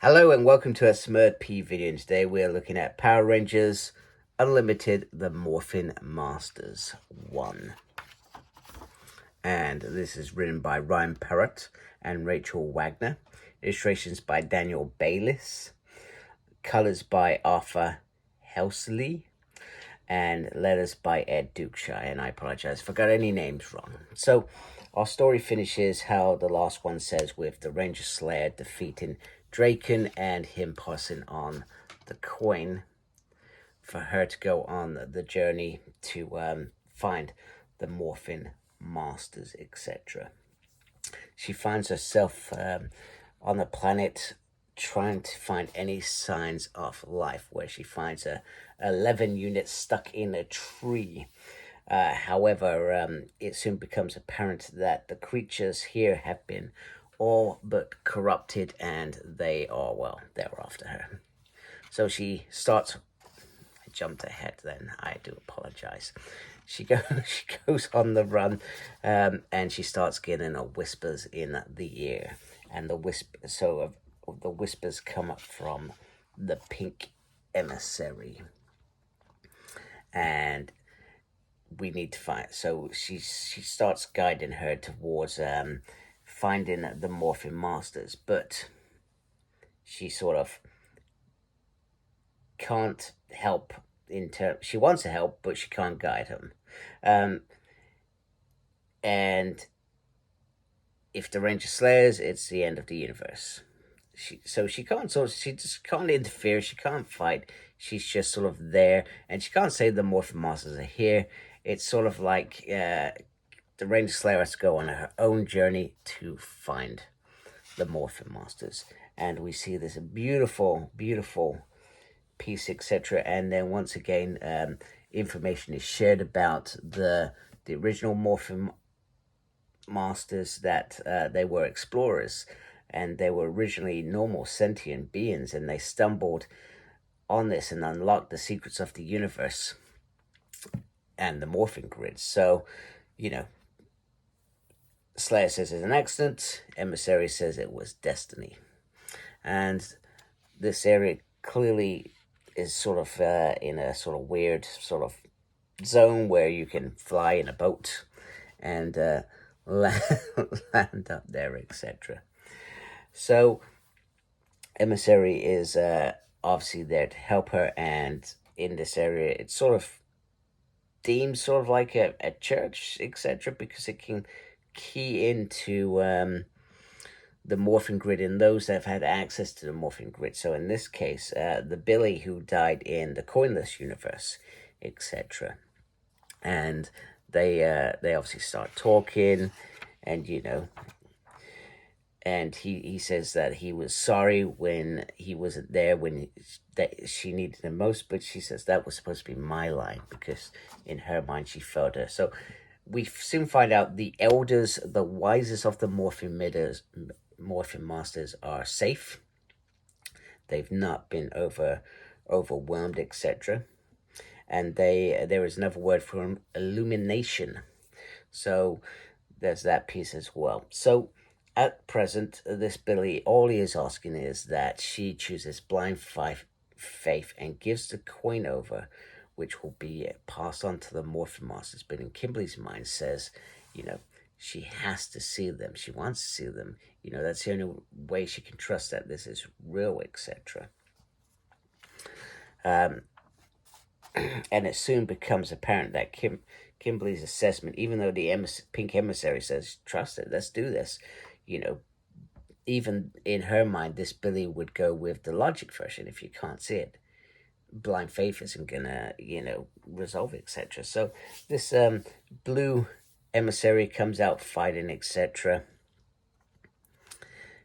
Hello and welcome to a Smurd P video, and today we're looking at Power Rangers Unlimited, the Morphin Masters 1. And this is written by Ryan Parrott and Rachel Wagner. Illustrations by Daniel Bayliss. Colors by Arthur Helsley. And letters by Ed Dukeshire, and I apologize if I got any names wrong. So, our story finishes how the last one says, with the Ranger Slayer defeating Draken and him passing on the coin for her to go on the journey to find the Morphin Masters, etc. She finds herself on the planet trying to find any signs of life, where she finds a 11 unit stuck in a tree. However, it soon becomes apparent that the creatures here have been all but corrupted, and they are, well, they're after her. So she starts, I jumped ahead then, I do apologize. She goes on the run, and she starts getting whispers in the ear, and the whispers come up from the pink emissary, and we need to find. So she starts guiding her towards finding the Morphin Masters, but she sort of can't help she wants to help, but she can't guide him. And if the Ranger Slayers, it's the end of the universe. She just can't interfere. She can't fight. She's just sort of there, and she can't say the Morphin Masters are here. It's sort of like the Ranger Slayer has to go on her own journey to find the Morphin Masters, and we see this beautiful, beautiful piece, etc. And then once again, information is shared about the original Morphin Masters, that they were explorers, and they were originally normal sentient beings, and they stumbled on this and unlocked the secrets of the universe and the morphing grid. So, Slayer says it's an accident, Emissary says it was destiny. And this area clearly is sort of in a sort of weird sort of zone where you can fly in a boat and land up there, etc. So Emissary is obviously there to help her, and in this area it's sort of deemed sort of like a church, etc., because it can key into the morphing grid and those that have had access to the morphing grid. So in this case, the Billy who died in the coinless universe, etc. And they obviously start talking, and and he says that he was sorry when he wasn't there when that she needed him most, but she says that was supposed to be my line, because in her mind she felt her. So we soon find out the elders, the wisest of the Morphin Masters, are safe. They've not been overwhelmed, etc. And there is another word for illumination. So there's that piece as well. So at present, this Billy, all he is asking is that she chooses blind faith and gives the coin over, which will be passed on to the Morphin Masters. But in Kimberly's mind says, she has to see them. She wants to see them. That's the only way she can trust that this is real, etc. And it soon becomes apparent that Kimberly's assessment, even though the pink emissary says, trust it, let's do this, even in her mind, this Billy would go with the logic version. If you can't see it, blind faith isn't gonna, resolve, etc. So this blue emissary comes out fighting, etc.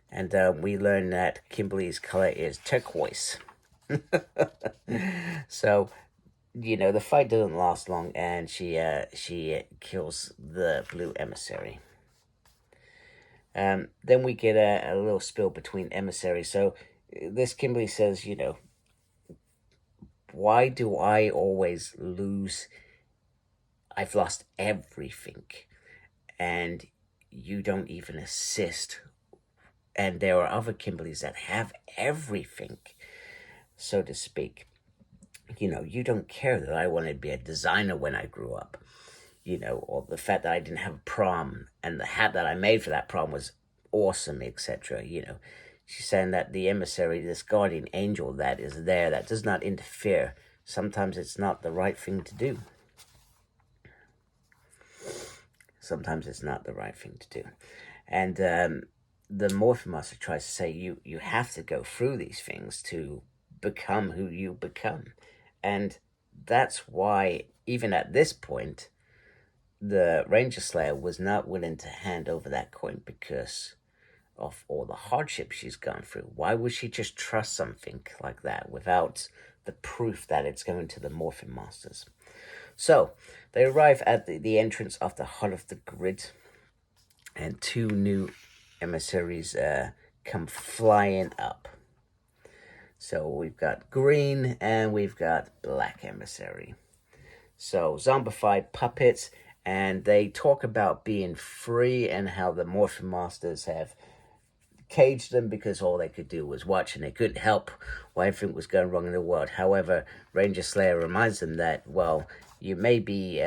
And we learn that Kimberly's color is turquoise. So, the fight doesn't last long, and she kills the blue emissary. Then we get a little spill between emissaries. So this Kimberly says, why do I always lose? I've lost everything, and you don't even assist. And there are other Kimberlys that have everything, so to speak. You know, you don't care that I wanted to be a designer when I grew up, you know, or the fact that I didn't have a prom and the hat that I made for that prom was awesome, etc. You know, she's saying that the emissary, this guardian angel that is there, that does not interfere, sometimes it's not the right thing to do. Sometimes it's not the right thing to do. And the Morphin Master tries to say you have to go through these things to become who you become. And that's why, even at this point, the Ranger Slayer was not willing to hand over that coin because of all the hardships she's gone through. Why would she just trust something like that without the proof that it's going to the Morphin Masters? So they arrive at the entrance of the Heart of the Grid, and two new emissaries come flying up. So we've got green and we've got black emissary. So zombified puppets, and they talk about being free and how the Morphin Masters have caged them because all they could do was watch and they couldn't help why everything was going wrong in the world. However, Ranger Slayer reminds them that, well, you may be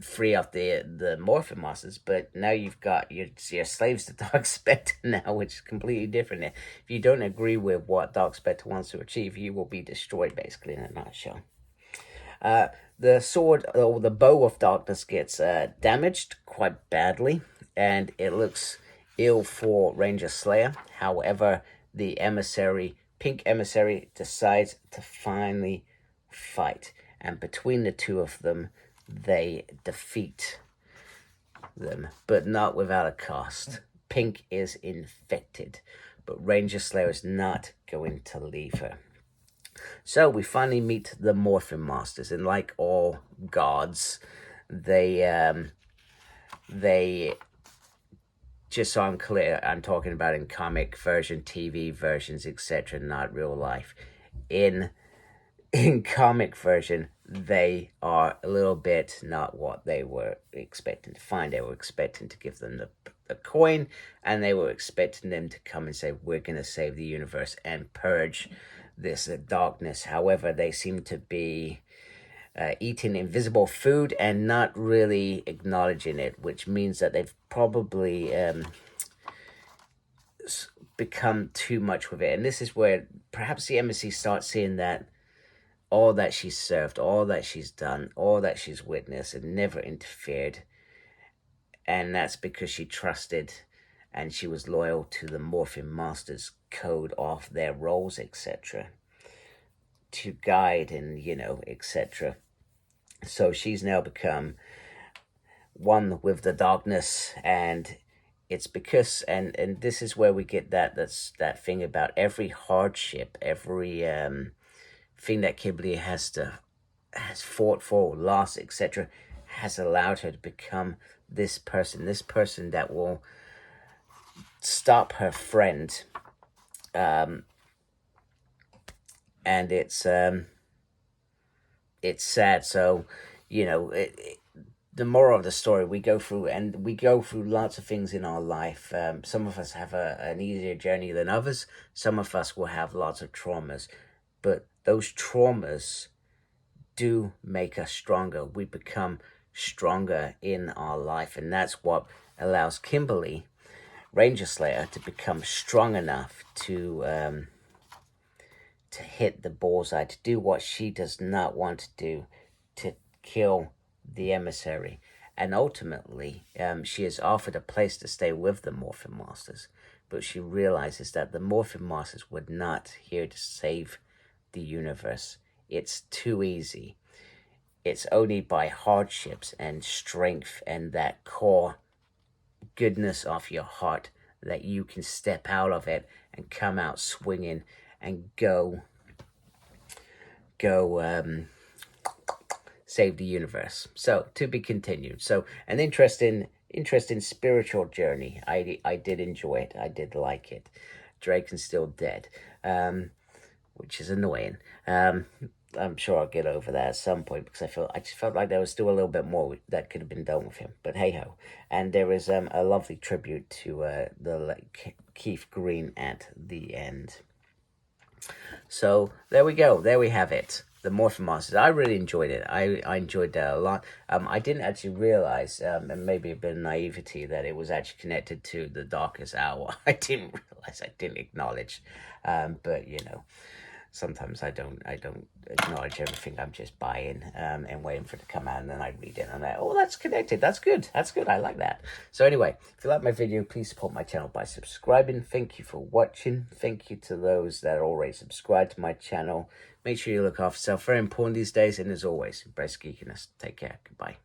free of the Morphin Masters, but now you've got your slaves to Dark Specter now, which is completely different. If you don't agree with what Dark Specter wants to achieve, you will be destroyed, basically, in a nutshell. The sword, or the bow of darkness, gets damaged quite badly, and it looks ill for Ranger Slayer. However, the emissary, pink emissary, decides to finally fight, and between the two of them, they defeat them, but not without a cost. Pink is infected, but Ranger Slayer is not going to leave her. So we finally meet the Morphin Masters, and like all gods, they just so I'm clear, I'm talking about in comic version, TV versions, etc., not real life. In comic version, they are a little bit not what they were expecting to find. They were expecting to give them the coin, and they were expecting them to come and say, we're going to save the universe and purge this darkness. However, they seem to be eating invisible food and not really acknowledging it, which means that they've probably become too much with it. And this is where perhaps the embassy starts seeing that all that she's served, all that she's done, all that she's witnessed, and never interfered. And that's because she trusted and she was loyal to the Morphin Masters code of their roles, etc., to guide and, you know, etc. So she's now become one with the darkness, and it's because, and this is where we get that thing about every hardship, every thing that Kimberly has fought for, lost, etc., has allowed her to become this person that will stop her friend. And it's sad. So, you know, the moral of the story, we go through lots of things in our life. Some of us have an easier journey than others. Some of us will have lots of traumas, but those traumas do make us stronger. We become stronger in our life, and that's what allows Kimberly, Ranger Slayer, to become strong enough to hit the bullseye, to do what she does not want to do, to kill the emissary. And ultimately, she is offered a place to stay with the Morphin Masters, but she realizes that the Morphin Masters were not here to save the universe. It's too easy. It's only by hardships and strength and that core goodness of your heart that you can step out of it and come out swinging and go save the universe. So, to be continued. So, an interesting spiritual journey. I did enjoy it. I did like it. Draken's still dead, which is annoying. I'm sure I'll get over that at some point, because I just felt like there was still a little bit more that could have been done with him. But hey ho. And there is a lovely tribute to the Keith Green at the end. So there we go. There we have it. The Morphin Masters. I really enjoyed it. I enjoyed that a lot. I didn't actually realize, and maybe a bit of naivety, that it was actually connected to the Darkest Hour. I didn't realize. I didn't acknowledge. But you know, sometimes I don't acknowledge everything. I'm just buying and waiting for it to come out, and then I read it and I'm like, oh, that's connected. That's good. That's good. I like that. So anyway, if you like my video, please support my channel by subscribing. Thank you for watching. Thank you to those that are already subscribed to my channel. Make sure you look after yourself. Very important these days. And as always, embrace geekiness. Take care. Goodbye.